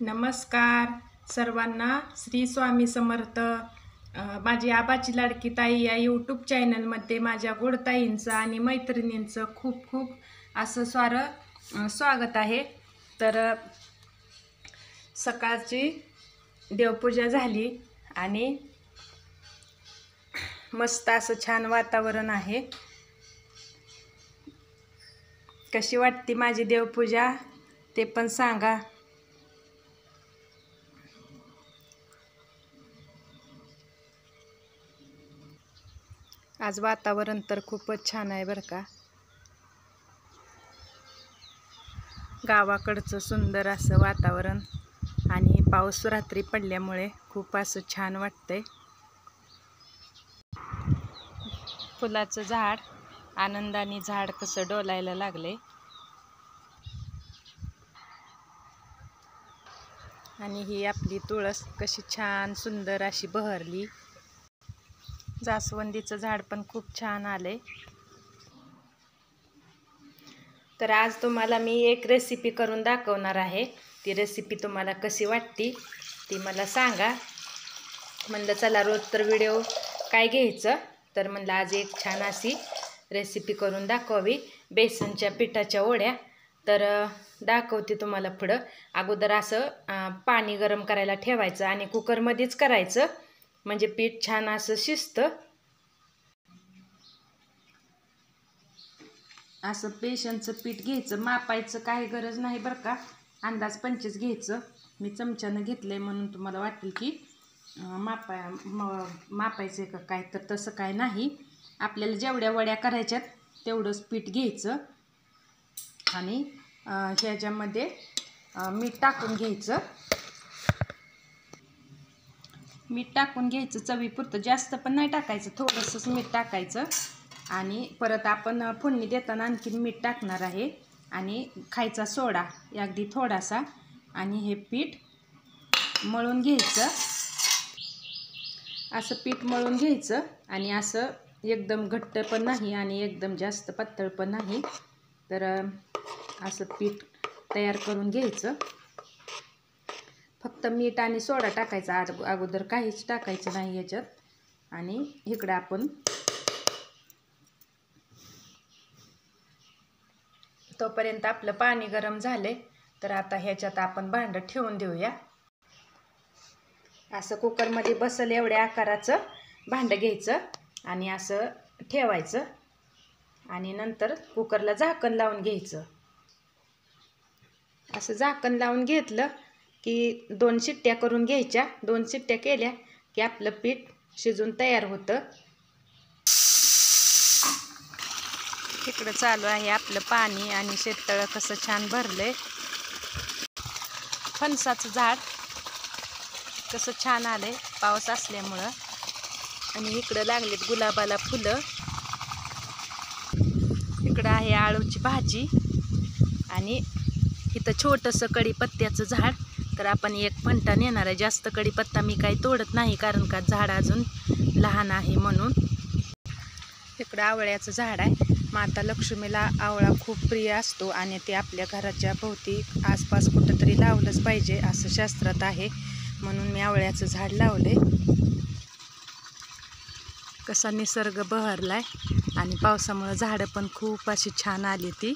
नमस्कार सर्वांना, श्री स्वामी समर्थ। माझी आबाची लाडकी ताई या यूट्यूब चॅनलमध्ये माझ्या गोडताईंचं आणि मैत्रिणींचं खूप खूप असं स्वागत आहे। तर सकाळची देवपूजा झाली आणि मस्त असं छान वातावरण आहे। कशी वाटते माझी देवपूजा ते पण सांगा। आज वातावरण तर खूपच छान आहे बरं का। गावाकडचं सुंदर असं वातावरण आणि पाऊस रात्री पडल्यामुळे खूप असं छान वाटतंय। फुलाचं झाड आनंदाने झाड कसं डोलायला लागले आणि ही आपली तुळस कशी छान सुंदर अशी बहरली। जास्वंदीचं झाड पण खूप छान आले। तर आज तुम्हाला मी एक रेसिपी करून दाखवणार आहे। ती रेसिपी तुम्हाला कशी वाटती ती मला सांगा। म्हणलं चला रोज तर व्हिडिओ काय घ्यायचं, तर म्हणलं आज एक छान अशी रेसिपी करून दाखवावी। बेसनच्या पिठाच्या वड्या तर दाखवते तुम्हाला पुढं। अगोदर असं पाणी गरम करायला ठेवायचं आणि कुकरमध्येच करायचं, म्हणजे पीठ छान असं शिजतं। असं बेसनचं पीठ घ्यायचं, मापायचं काही गरज नाही बरं का, अंदाज पंचच घ्यायचं। मी चमच्यानं घेतलंय म्हणून तुम्हाला वाटेल की मापायचं का काय, तर तसं काय नाही। आपल्याला जेवढ्या वड्या करायच्यात तेवढंच पीठ घ्यायचं आणि ह्याच्यामध्ये मीठ टाकून घ्यायचं। मीठ टाकून घ्यायचं चवीपुरतं, जास्त पण नाही टाकायचं, थोडंसंच मीठ टाकायचं। आणि परत आपण फोडणी देताना आणखीन मीठ टाकणार आहे आणि खायचा सोडा अगदी थोडासा। आणि हे पीठ मळून घ्यायचं, असं पीठ मळून घ्यायचं आणि असं एकदम घट्ट पण नाही आणि एकदम जास्त पातळ पण नाही। तर असं पीठ तयार करून घ्यायचं। फक्त मीठ आणि सोडा टाकायचा, अगोदर काहीच टाकायचं नाही याच्यात। आणि इकडं आपण तोपर्यंत आपलं पाणी गरम झाले, तर आता ह्याच्यात आपण भांडं ठेवून देऊया। असं कुकरमध्ये बसल एवढ्या आकाराचं भांडं घ्यायचं आणि असं ठेवायचं आणि नंतर कुकरला झाकण लावून घ्यायचं। असं झाकण लावून घेतलं की 2 शिट्ट्या करून घ्यायच्या। 2 शिट्ट्या केल्या की आपलं पीठ शिजून तयार होतं। इकडं चालू आहे आपलं पाणी आणि शेततळं कसं छान भरलंय। फणसाचं झाड कसं छान आलंय पाऊस असल्यामुळं। आणि इकडं लागलेत गुलाबाला फुलं। इकडं आहे आळूची भाजी आणि इथं छोटंसं कढीपत्त्याचं झाड। तर आपण एक फंटा नेणार आहे, जास्त कढीपत्ता मी काही तोडत नाही कारण का झाड अजून लहान आहे म्हणून। इकडं आवळ्याचं झाड आहे। माता लक्ष्मीला आवळा खूप प्रिय असतो आणि ते आपल्या घराच्या भोवती आसपास कुठंतरी लावलंच पाहिजे असं शास्त्रात आहे, म्हणून मी आवळ्याचं झाड लावले। कसा निसर्ग बहरलाय आणि पावसामुळे झाडं पण खूप अशी छान आली ती।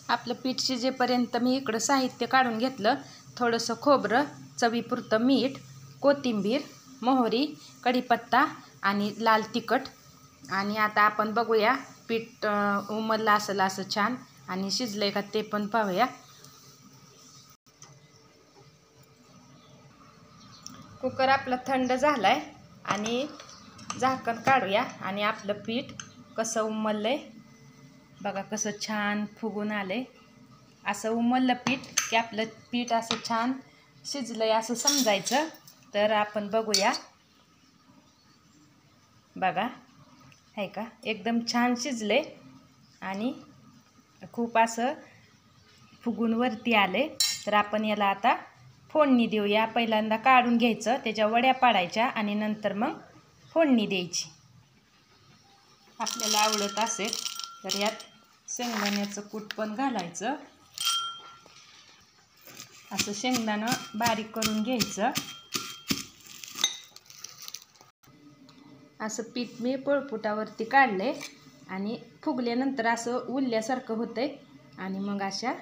आपलं पीठ शिजेपर्यंत मी इकडं साहित्य काढून घेतलं। थोडंसं खोबरं, चवीपुरतं मीठ, कोथिंबीर, मोहरी, कढीपत्ता आणि लाल तिखट। आणि आता आपण बघूया पीठ उमललं असेल असं छान आणि शिजलंय का ते पण पाहूया। कुकर आपला थंड झालाय आणि झाकण काढूया आणि आपलं पीठ कसं उमललंय बघा, कसं छान फुगून आलंय। असं उमललं पीठ की आपलं पीठ असं छान शिजलंय असं समजायचं। तर आपण बघूया, बघा आहे का एकदम छान शिजले आणि खूप असं फुगून वरती आले। तर आपण याला आता फोडणी देऊया। पहिल्यांदा काढून घ्यायचं, त्याच्या वड्या पाडायच्या आणि नंतर मग फोडणी द्यायची। आपल्याला आवडत असेल तर यात शेंगदाण्याचं कूट पण घालायचं असं शेंगदाणं बारीक करून घ्यायचं. असं पीठ मी पोळपुटावरती काढले आणि फुगल्यानंतर असं उरल्यासारखं होतंय आणि मग अशा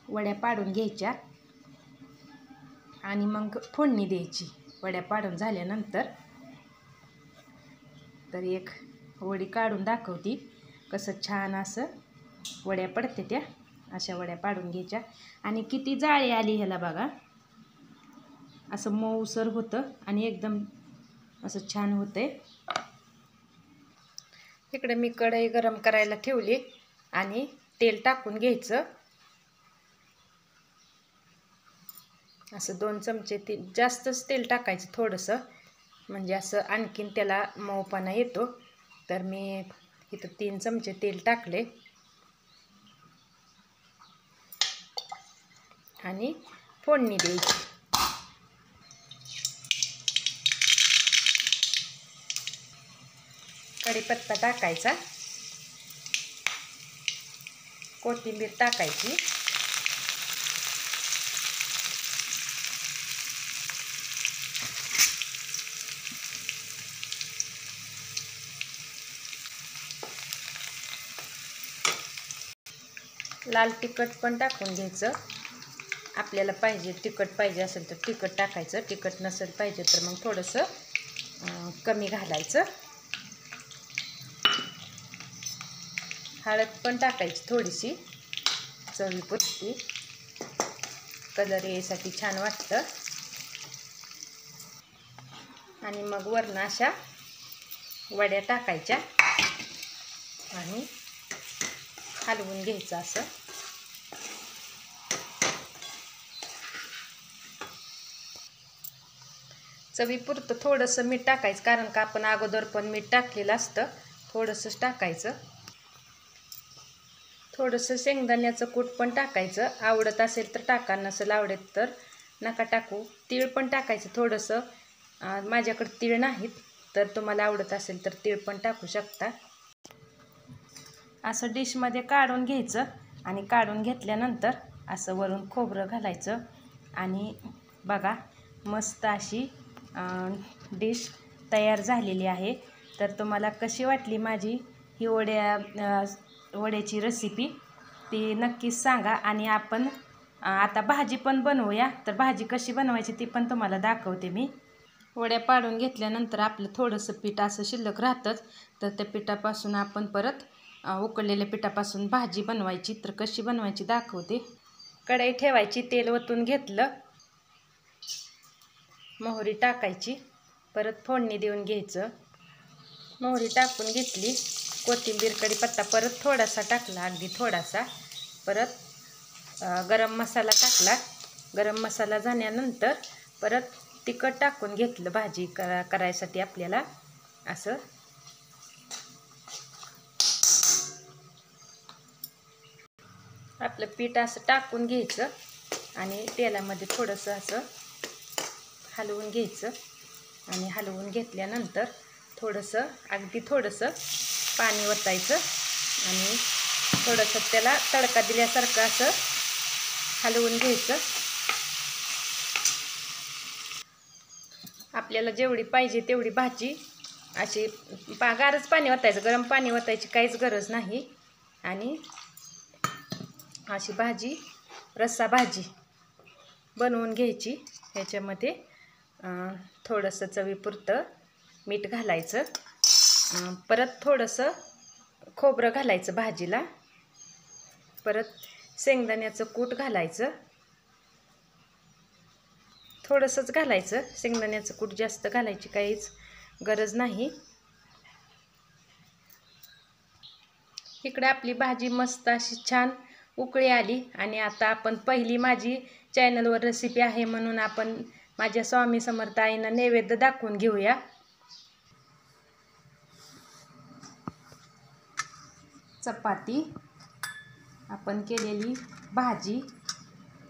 वड्या पाडून घ्यायच्या आणि मग फोडणी द्यायची. वड्या पाडून झाल्यानंतर तर एक वडी काढून दाखवती कसं छान असं वड्या पडते त्या. अशा वड्या पाडून घ्यायच्या आणि किती जाळी आली ह्याला बघा. असं मऊसर होतं आणि एकदम असं छान होतंय. इकडे मी कढई गरम करायला ठेवली आणि तेल टाकून घ्यायचं. असं 2 चमचे जास्तच तेल टाकायचं थोडंसं, म्हणजे असं आणखीन त्याला मऊपणा येतो. तर मी इथं 3 चमचे तेल टाकले आणि फोडणी द्यायची. कढीपत्ता टाकायचा, कोथिंबीर टाकायची, लाल तिखट पण टाकून घ्यायचं. आपल्याला तिखट पाहिजे असेल तर तिखट टाकायचं, तिखट नसेल पाहिजे तर मग थोडंसं कमी घालायचं. हळद पण टाकायची थोडीशी चवीपुरती, कलर यासाठी छान वाटतं. आणि मग वरून अशा वड्या टाकायच्या आणि हलवून घ्यायचं असं. चवीपुरतं थोडंसं मीठ टाकायचं, कारण का आपण अगोदर पण मीठ टाकलेलं असतं. थोडंसंच टाकायचं. थोडंसं शेंगदाण्याचं कूट पण टाकायचं. आवडत असेल तर टाका, नसेल आवडत तर नका टाकू. तीळ पण टाकायचं थोडंसं. माझ्याकडे तीळ नाहीत, तर तुम्हाला आवडत असेल तर तीळ पण टाकू शकता. असं डिशमध्ये काढून घ्यायचं आणि काढून घेतल्यानंतर असं वरून खोबरं घालायचं आणि बघा मस्त अशी डिश तयार झालेली आहे. तर तुम्हाला कशी वाटली माझी ही वड्याची रेसिपी ती नक्कीच सांगा. आणि आपण आता भाजी पण बनवूया. तर भाजी कशी बनवायची ती पण तुम्हाला दाखवते मी. वड्या पाडून घेतल्यानंतर आपलं थोडंसं पीठ असं शिल्लक राहतंच, तर त्या पिठापासून आपण परत उकळलेल्या पिठापासून भाजी बनवायची. तर कशी बनवायची दाखवते. कढई ठेवायची, तेल ओतून घेतलं, मोहरी टाकायची, परत फोडणी देऊन घ्यायचं. मोहरी टाकून घेतली, कोथिंबीर कढीपत्ता परत थोडासा टाकला, अगदी थोडासा. परत गरम मसाला टाकला. गरम मसाला झाल्यानंतर परत तिखट टाकून घेतलं भाजी करायसाठी आपल्याला. असं आपलं पीठ असं टाकून घ्यायचं आणि तेलामध्ये थोडंसं असं हलवून घ्यायचं. आणि हलवून घेतल्यानंतर थोडंसं अगदी थोडंसं पाणी ओतायचं आणि थोडंसं त्याला तडका दिल्यासारखं असं हलवून घ्यायचं. आपल्याला जेवढी पाहिजे तेवढी भाजी अशी गारच पाणी ओतायचं, गरम पाणी ओतायची काहीच गरज नाही. आणि अशी भाजी रस्सा भाजी बनवून घ्यायची. ह्याच्यामध्ये थोडंसं चवीपुरतं मीठ घालायचं, परत थोडंसं खोबरं घालायचं भाजीला, परत शेंगदाण्याचं कूट घालायचं. थोडंसंच घालायचं, शेंगदाण्याचं कूट जास्त घालायची काहीच गरज नाही. इकडे आपली भाजी मस्त अशी छान उकळी आली आणि आता आपण पहिली माझी चॅनलवर रेसिपी आहे म्हणून आपण माझ्या स्वामी समर्थ आईंना नैवेद्य दाखवून घेऊया. चपाती, आपण केलेली भाजी,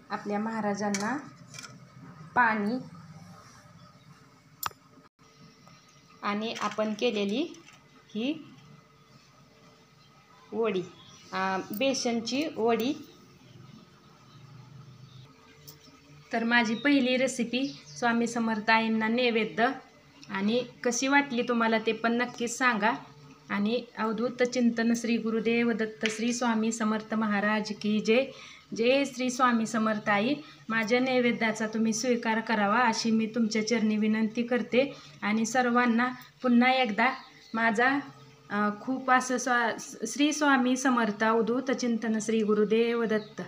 आपल्या महाराजांना पाणी आणि आपण केलेली ही वडी, बेसनची वडी. तर माझी पहिली रेसिपी स्वामी समर्थ आईंना नैवेद्य, आणि कशी वाटली तुम्हाला ते पण नक्कीच सांगा. आणि अवधूत चिंतन श्री गुरुदेव दत्त श्री स्वामी समर्थ महाराज की जय. जय श्री स्वामी समर्थ आई. माझ्या नैवेद्याचा तुम्ही स्वीकार करावा अशी मी तुमच्या चरणी विनंती करते. आणि सर्वांना पुन्हा एकदा माझा खूप असं श्री स्वामी समर्थ अवधूत चिंतन श्री गुरुदेव दत्त.